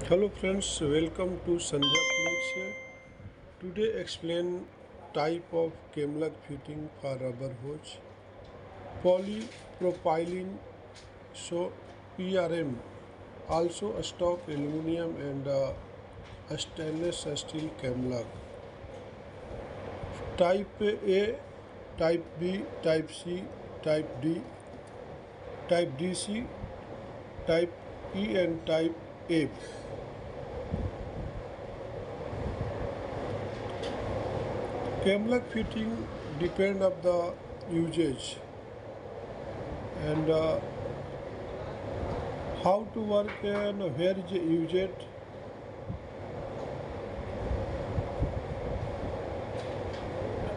Hello friends, welcome to Sandhya ENTERPRISES. Today explain type of Camlock fitting for rubber hose, polypropylene, so PRM, also stock aluminum and stainless steel Camlock. Type A, Type B, Type C, Type D, Type DC, Type E and Type F. Camlock fitting depend of the usage and how to work and where is use it.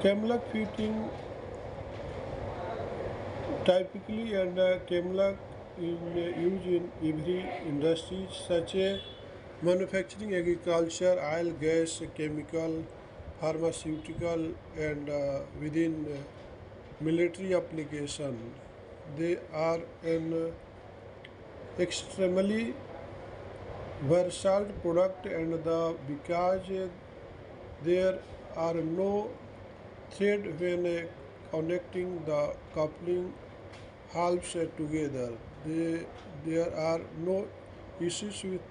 Camlock fitting typically and Camlock is used in every industry such as manufacturing, agriculture, oil, gas, chemical, pharmaceutical and within military application. They are an extremely versatile product and because there are no thread when connecting the coupling halves together. There are no issues with